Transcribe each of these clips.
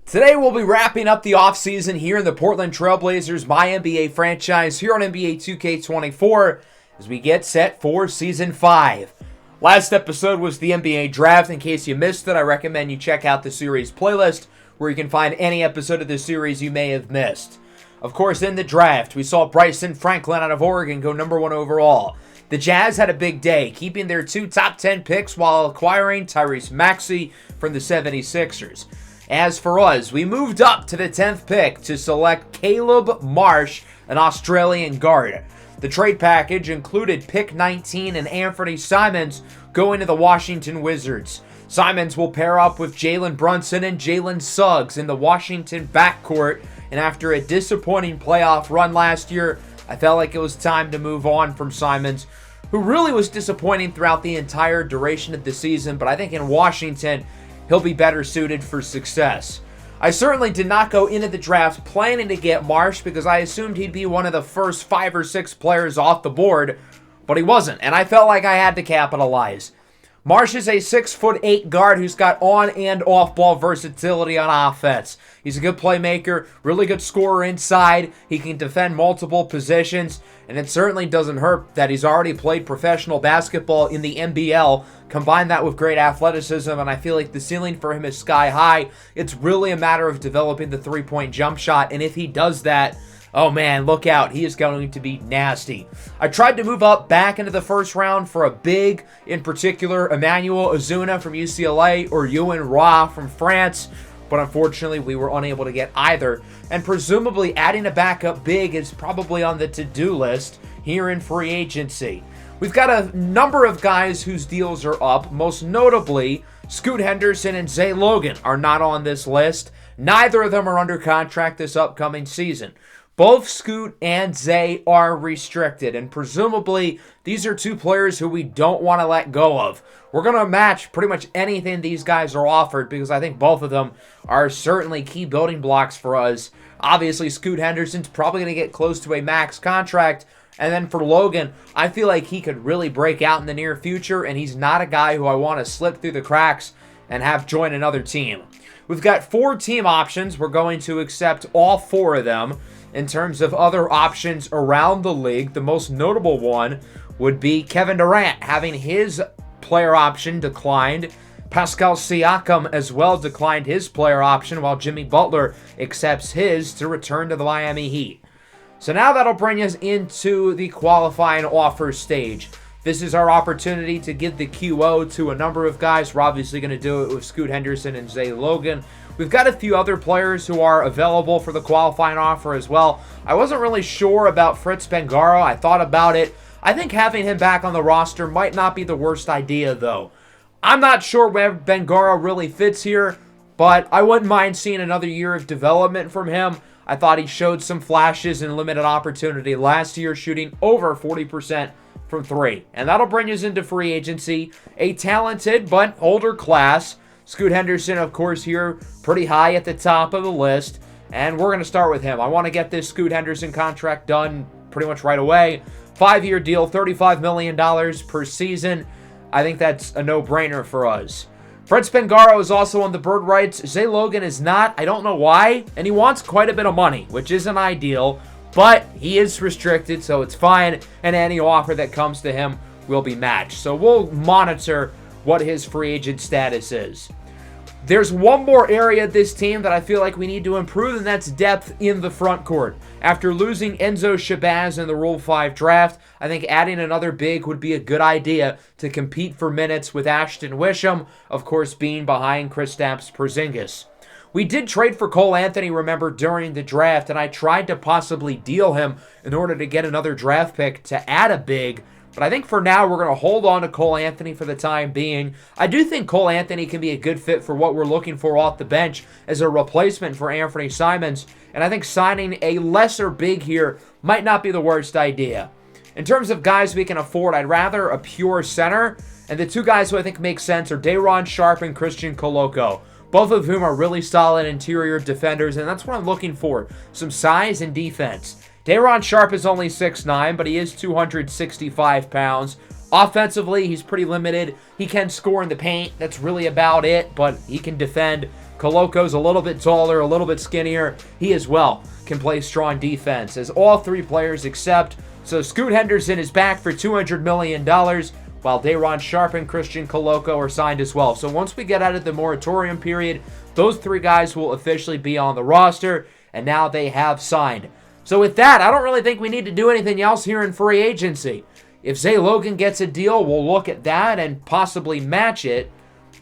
Today we'll be wrapping up the offseason here in the Portland Trailblazers MyNBA franchise here on NBA 2K24 as we get set for Season 5. Last episode was the NBA Draft. In case you missed it, I recommend you check out the series playlist where you can find any episode of the series you may have missed. Of course, in the draft, we saw Bryson Franklin out of Oregon go number 1 overall. The Jazz had a big day, keeping their 2 top 10 picks while acquiring Tyrese Maxey from the 76ers. As for us, we moved up to the 10th pick to select Caleb Marsh, an Australian guard. The trade package included pick 19 and Anthony Simons going to the Washington Wizards. Simons will pair up with Jalen Brunson and Jalen Suggs in the Washington backcourt, and after a disappointing playoff run last year, I felt like it was time to move on from Simons, who really was disappointing throughout the entire duration of the season, but I think in Washington, he'll be better suited for success. I certainly did not go into the draft planning to get Marsh because I assumed he'd be one of the first 5 or 6 players off the board, but he wasn't, and I felt like I had to capitalize. Marsh is a 6'8" guard who's got on and off ball versatility on offense. He's a good playmaker, really good scorer inside. He can defend multiple positions, and it certainly doesn't hurt that he's already played professional basketball in the NBL. Combine that with great athleticism, and I feel like the ceiling for him is sky high. It's really a matter of developing the three-point jump shot, and if he does that, oh man, look out. He is going to be nasty. I tried to move up back into the first round for a big, in particular, Emmanuel Ozuna from UCLA or Ewan Roy from France, but unfortunately we were unable to get either, and presumably adding a backup big is probably on the to-do list here in free agency. We've got a number of guys whose deals are up, most notably Scoot Henderson and Zay Logan are not on this list. Neither of them are under contract this upcoming season. Both Scoot and Zay are restricted, and presumably these are 2 players who we don't want to let go of. We're going to match pretty much anything these guys are offered because I think both of them are certainly key building blocks for us. Obviously, Scoot Henderson's probably going to get close to a max contract, and then for Logan, I feel like he could really break out in the near future, and he's not a guy who I want to slip through the cracks and have join another team. We've got 4 team options. We're going to accept all 4 of them. In terms of other options around the league, the most notable one would be Kevin Durant having his player option declined. Pascal Siakam as well declined his player option, while Jimmy Butler accepts his to return to the Miami Heat. So now that'll bring us into the qualifying offer stage. This is our opportunity to give the QO to a number of guys. We're obviously going to do it with Scoot Henderson and Zay Logan. We've got a few other players who are available for the qualifying offer as well. I wasn't really sure about Fritz Bengaro. I thought about it. I think having him back on the roster might not be the worst idea, though. I'm not sure where Bengaro really fits here, but I wouldn't mind seeing another year of development from him. I thought he showed some flashes in limited opportunity last year, shooting over 40% from 3. And that'll bring us into free agency. A talented but older class. Scoot Henderson, of course, here pretty high at the top of the list. And we're going to start with him. I want to get this Scoot Henderson contract done pretty much right away. 5-year deal, $35 million per season. I think that's a no-brainer for us. Fritz Bengaro is also on the bird rights. Zay Logan is not. I don't know why. And he wants quite a bit of money, which isn't ideal. But he is restricted, so it's fine. And any offer that comes to him will be matched. So we'll monitor what his free agent status is. There's one more area of this team that I feel like we need to improve, and that's depth in the front court. After losing Enzo Shabazz in the Rule 5 draft, I think adding another big would be a good idea to compete for minutes with Ashton Wisham, of course being behind Kristaps Porzingis. We did trade for Cole Anthony, remember, during the draft, and I tried to possibly deal him in order to get another draft pick to add a big. But I think for now, we're going to hold on to Cole Anthony for the time being. I do think Cole Anthony can be a good fit for what we're looking for off the bench as a replacement for Anthony Simons. And I think signing a lesser big here might not be the worst idea. In terms of guys we can afford, I'd rather a pure center. And the 2 guys who I think make sense are Day'Ron Sharpe and Christian Koloko. Both of whom are really solid interior defenders. And that's what I'm looking for. Some size and defense. Day'Ron Sharpe is only 6'9", but he is 265 pounds. Offensively, he's pretty limited. He can score in the paint. That's really about it, but he can defend Coloco's a little bit taller, a little bit skinnier. He as well can play strong defense, as all three players accept. So Scoot Henderson is back for $200 million, while Day'Ron Sharpe and Christian Coloco are signed as well. So once we get out of the moratorium period, those three guys will officially be on the roster, and now they have signed. So with that, I don't really think we need to do anything else here in free agency. If Zay Logan gets a deal, we'll look at that and possibly match it.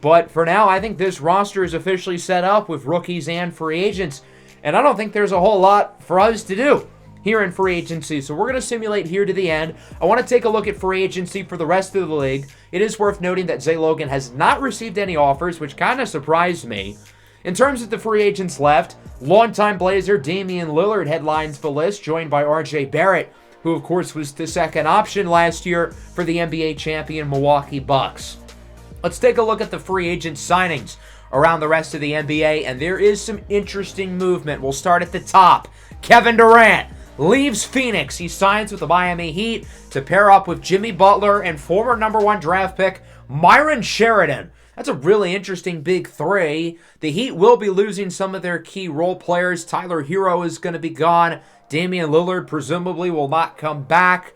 But for now, I think this roster is officially set up with rookies and free agents. And I don't think there's a whole lot for us to do here in free agency. So we're going to simulate here to the end. I want to take a look at free agency for the rest of the league. It is worth noting that Zay Logan has not received any offers, which kind of surprised me. In terms of the free agents left, longtime Blazer Damian Lillard headlines the list, joined by RJ Barrett, who of course was the second option last year for the NBA champion Milwaukee Bucks. Let's take a look at the free agent signings around the rest of the NBA, and there is some interesting movement. We'll start at the top. Kevin Durant leaves Phoenix. He signs with the Miami Heat to pair up with Jimmy Butler and former number 1 draft pick Myron Sheridan. That's a really interesting big three. The Heat will be losing some of their key role players. Tyler Hero is going to be gone. Damian Lillard presumably will not come back.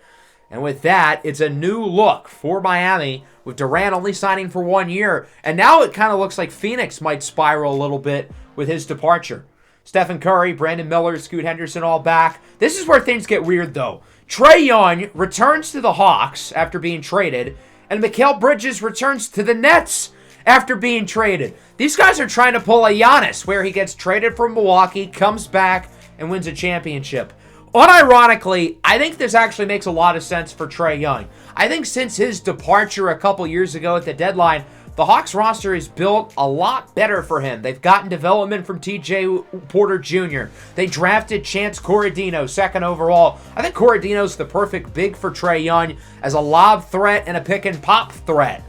And with that, it's a new look for Miami, with Durant only signing for 1 year. And now it kind of looks like Phoenix might spiral a little bit with his departure. Stephen Curry, Brandon Miller, Scoot Henderson all back. This is where things get weird, though. Trae Young returns to the Hawks after being traded, and Mikal Bridges returns to the Nets after being traded. These guys are trying to pull a Giannis, where he gets traded from Milwaukee, comes back, and wins a championship. Unironically, I think this actually makes a lot of sense for Trae Young. I think since his departure a couple years ago at the deadline, the Hawks roster is built a lot better for him. They've gotten development from TJ Porter Jr. They drafted Chance Corradino, second overall. I think Corradino's the perfect big for Trae Young as a lob threat and a pick-and-pop threat.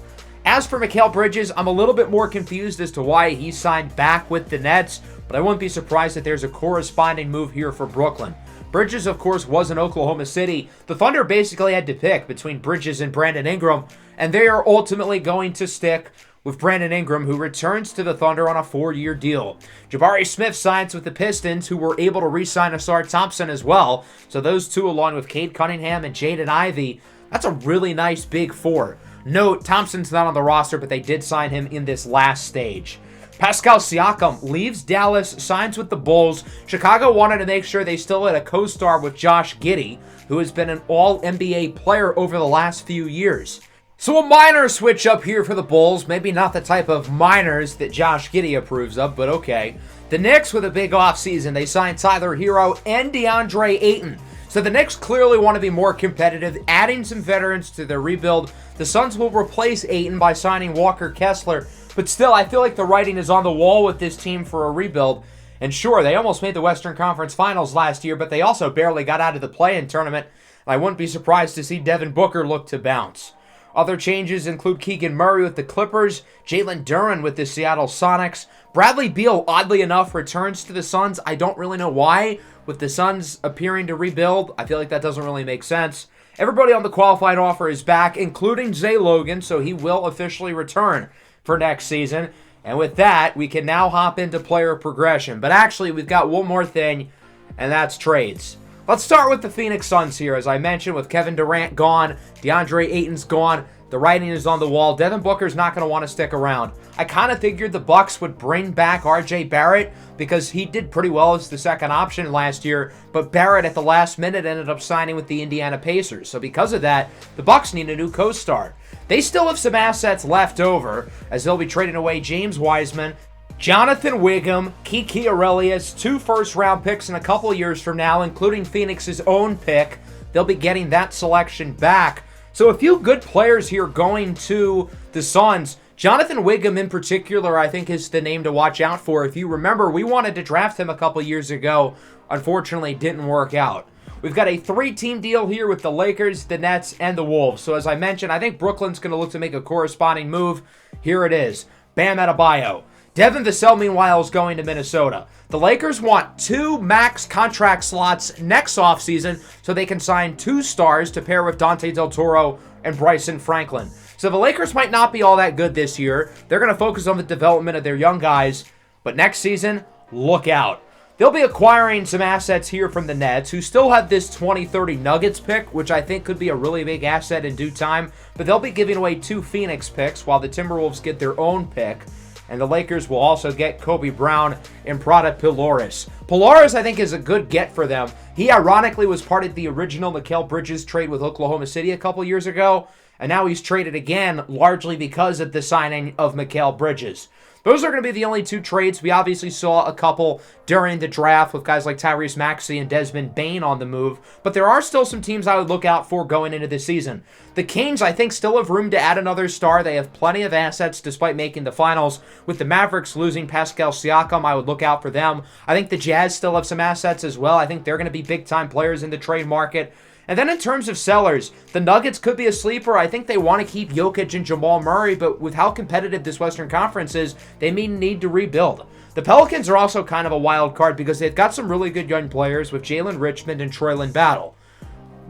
As for Mikal Bridges, I'm a little bit more confused as to why he signed back with the Nets, but I wouldn't be surprised if there's a corresponding move here for Brooklyn. Bridges, of course, was in Oklahoma City. The Thunder basically had to pick between Bridges and Brandon Ingram, and they are ultimately going to stick with Brandon Ingram, who returns to the Thunder on a 4-year deal. Jabari Smith signs with the Pistons, who were able to re-sign Asar Thompson as well. So those two, along with Cade Cunningham and Jaden Ivey, that's a really nice big four. Note, Thompson's not on the roster, but they did sign him in this last stage. Pascal Siakam leaves Dallas, signs with the Bulls. Chicago wanted to make sure they still had a co-star with Josh Giddey, who has been an all-NBA player over the last few years. So a minor switch up here for the Bulls. Maybe not the type of minors that Josh Giddey approves of, but okay. The Knicks with a big offseason. They signed Tyler Hero and DeAndre Ayton. So the Knicks clearly want to be more competitive, adding some veterans to their rebuild. The Suns will replace Ayton by signing Walker Kessler. But still, I feel like the writing is on the wall with this team for a rebuild. And sure, they almost made the Western Conference Finals last year, but they also barely got out of the play-in tournament. I wouldn't be surprised to see Devin Booker look to bounce. Other changes include Keegan Murray with the Clippers, Jalen Duren with the Seattle Sonics. Bradley Beal, oddly enough, returns to the Suns. I don't really know why. With the Suns appearing to rebuild, I feel like that doesn't really make sense. Everybody on the qualified offer is back, including Zay Logan, so he will officially return for next season. And with that, we can now hop into player progression. But actually, we've got one more thing, and that's trades. Let's start with the Phoenix Suns here. As I mentioned, with Kevin Durant gone, DeAndre Ayton's gone, the writing is on the wall. Devin Booker's not going to want to stick around. I kind of figured the Bucks would bring back RJ Barrett because he did pretty well as the second option last year, but Barrett at the last minute ended up signing with the Indiana Pacers. So because of that, the Bucks need a new co-star. They still have some assets left over, as they'll be trading away James Wiseman, Jonathan Wiggum, Kiki Aurelius, 2 first-round picks in a couple years from now, including Phoenix's own pick. They'll be getting that selection back. So a few good players here going to the Suns. Jonathan Wiggum in particular, I think, is the name to watch out for. If you remember, we wanted to draft him a couple years ago. Unfortunately, didn't work out. We've got a 3-team deal here with the Lakers, the Nets, and the Wolves. So as I mentioned, I think Brooklyn's going to look to make a corresponding move. Here it is. Bam Adebayo. Devin Vassell, meanwhile, is going to Minnesota. The Lakers want 2 max contract slots next offseason so they can sign 2 stars to pair with Dante Del Toro and Bryson Franklin. So the Lakers might not be all that good this year. They're going to focus on the development of their young guys. But next season, look out. They'll be acquiring some assets here from the Nets, who still have this 2030 Nuggets pick, which I think could be a really big asset in due time. But they'll be giving away 2 Phoenix picks, while the Timberwolves get their own pick. And the Lakers will also get Kobe Brown and Prada Pilaris. Pilaris, I think, is a good get for them. He ironically was part of the original Mikal Bridges trade with Oklahoma City a couple years ago. And now he's traded again, largely because of the signing of Mikal Bridges. Those are going to be the only 2 trades. We obviously saw a couple during the draft with guys like Tyrese Maxey and Desmond Bane on the move, but there are still some teams I would look out for going into this season. The Kings, I think, still have room to add another star. They have plenty of assets despite making the finals. With the Mavericks losing Pascal Siakam, I would look out for them. I think the Jazz still have some assets as well. I think they're going to be big-time players in the trade market. And then in terms of sellers, the Nuggets could be a sleeper. I think they want to keep Jokic and Jamal Murray, but with how competitive this Western Conference is, they may need to rebuild. The Pelicans are also kind of a wild card because they've got some really good young players with Jalen Richmond and Troyland Battle.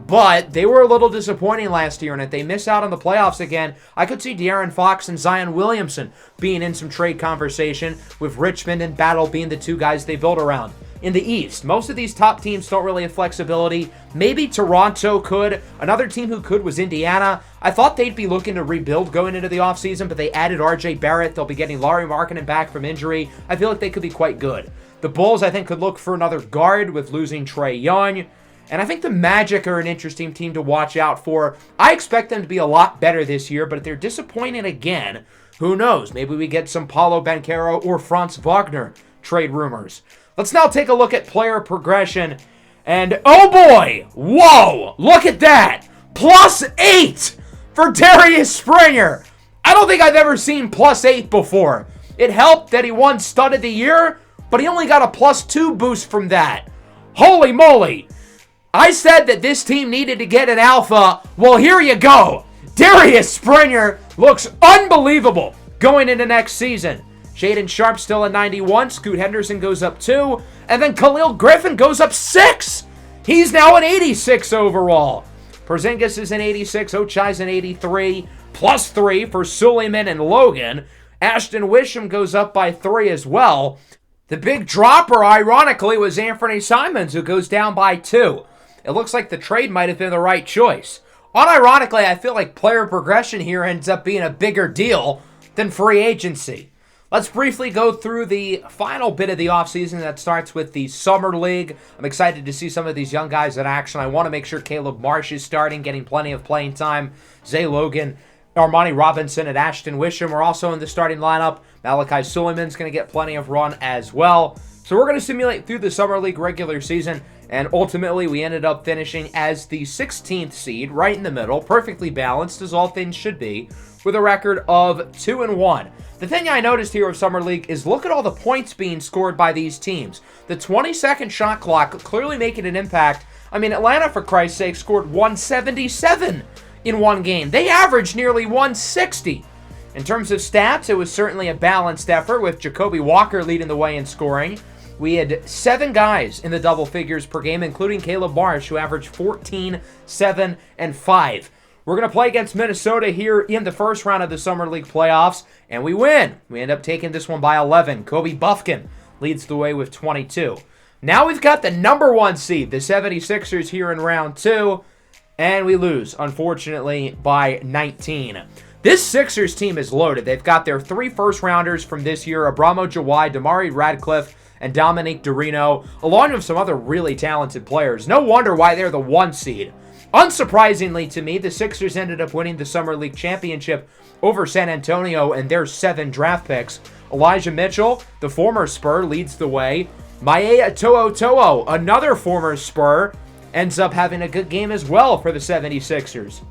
But they were a little disappointing last year, and if they miss out on the playoffs again, I could see De'Aaron Fox and Zion Williamson being in some trade conversation, with Richmond and Battle being the 2 guys they build around. In the East, most of these top teams don't really have flexibility. Maybe Toronto could. Another team who could was Indiana. I thought they'd be looking to rebuild going into the offseason, but they added RJ Barrett. They'll be getting Lauri Markkanen back from injury. I feel like they could be quite good. The Bulls, I think, could look for another guard with losing Trae Young. And I think the Magic are an interesting team to watch out for. I expect them to be a lot better this year, but if they're disappointing again, who knows? Maybe we get some Paulo Banchero or Franz Wagner trade rumors. Let's now take a look at player progression. And oh boy, whoa, look at that. +8 for Darius Springer. I don't think I've ever seen +8 before. It helped that he won Stud of the Year, but he only got a +2 boost from that. Holy moly. I said that this team needed to get an alpha. Well, here you go. Darius Springer looks unbelievable going into next season. Shaedon Sharp still at 91. Scoot Henderson goes up 2. And then Khalil Griffin goes up 6. He's now an 86 overall. Porzingis is an 86. Ochai's an 83. +3 for Suleiman and Logan. Ashton Wisham goes up by 3 as well. The big dropper, ironically, was Anthony Simons, who goes down by 2. It looks like the trade might have been the right choice. Unironically, I feel like player progression here ends up being a bigger deal than free agency. Let's briefly go through the final bit of the offseason that starts with the Summer League. I'm excited to see some of these young guys in action. I want to make sure Caleb Marsh is starting, getting plenty of playing time. Zay Logan, Armani Robinson, and Ashton Wisham are also in the starting lineup. Malachi Suleiman's going to get plenty of run as well. So we're going to simulate through the Summer League regular season, and ultimately we ended up finishing as the 16th seed, right in the middle, perfectly balanced as all things should be, with a record of 2-1. The thing I noticed here of Summer League is look at all the points being scored by these teams. The 20-second shot clock clearly making an impact. I mean, Atlanta, for Christ's sake, scored 177 in one game. They averaged nearly 160. In terms of stats, it was certainly a balanced effort, with Jacoby Walker leading the way in scoring. We had 7 guys in the double figures per game, including Caleb Marsh, who averaged 14, 7, and 5. We're going to play against Minnesota here in the first round of the Summer League playoffs, and we win. We end up taking this one by 11. Kobe Buffkin leads the way with 22. Now we've got the number 1 seed, the 76ers, here in round 2, and we lose, unfortunately, by 19. This Sixers team is loaded. They've got their 3 first-rounders from this year, Abramo Jawai, Damari Radcliffe, and Dominique Dorino, along with some other really talented players. No wonder why they're the 1 seed. Unsurprisingly to me, the Sixers ended up winning the Summer League championship over San Antonio and their 7 draft picks. Elijah Mitchell, the former Spur, leads the way. Maea To'o, another former Spur, ends up having a good game as well for the 76ers.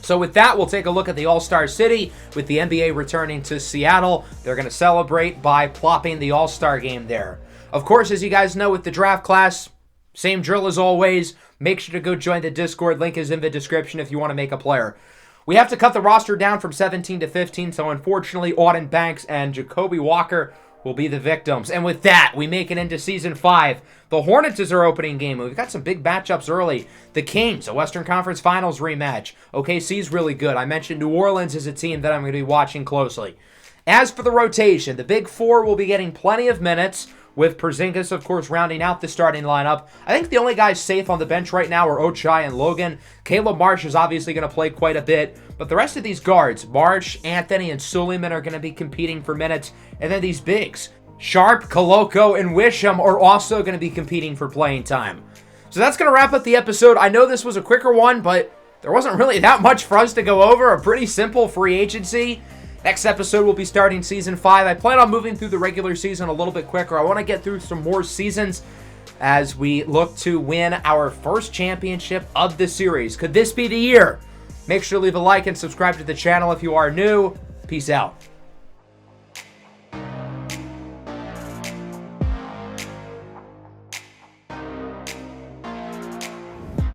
So with that, we'll take a look at the All-Star City with the NBA returning to Seattle. They're going to celebrate by plopping the All-Star game there. Of course, as you guys know with the draft class, same drill as always. Make sure to go join the Discord. Link is in the description if you want to make a player. We have to cut the roster down from 17 to 15, so unfortunately, Auden Banks and Jacoby Walker will be the victims. And with that, we make it into Season 5. The Hornets is our opening game. We've got some big matchups early. The Kings, a Western Conference Finals rematch. OKC's really good. I mentioned New Orleans is a team that I'm going to be watching closely. As for the rotation, the big four will be getting plenty of minutes, with Porzingis, of course, rounding out the starting lineup. I think the only guys safe on the bench right now are Ochai and Logan. Caleb Marsh is obviously going to play quite a bit, but the rest of these guards, Marsh, Anthony, and Suleiman, are going to be competing for minutes. And then these bigs, Sharp, Koloko, and Wisham, are also going to be competing for playing time. So that's going to wrap up the episode. I know this was a quicker one, but there wasn't really that much for us to go over. A pretty simple free agency. Next episode, we'll be starting Season 5. I plan on moving through the regular season a little bit quicker. I want to get through some more seasons as we look to win our first championship of the series. Could this be the year? Make sure to leave a like and subscribe to the channel if you are new. Peace out.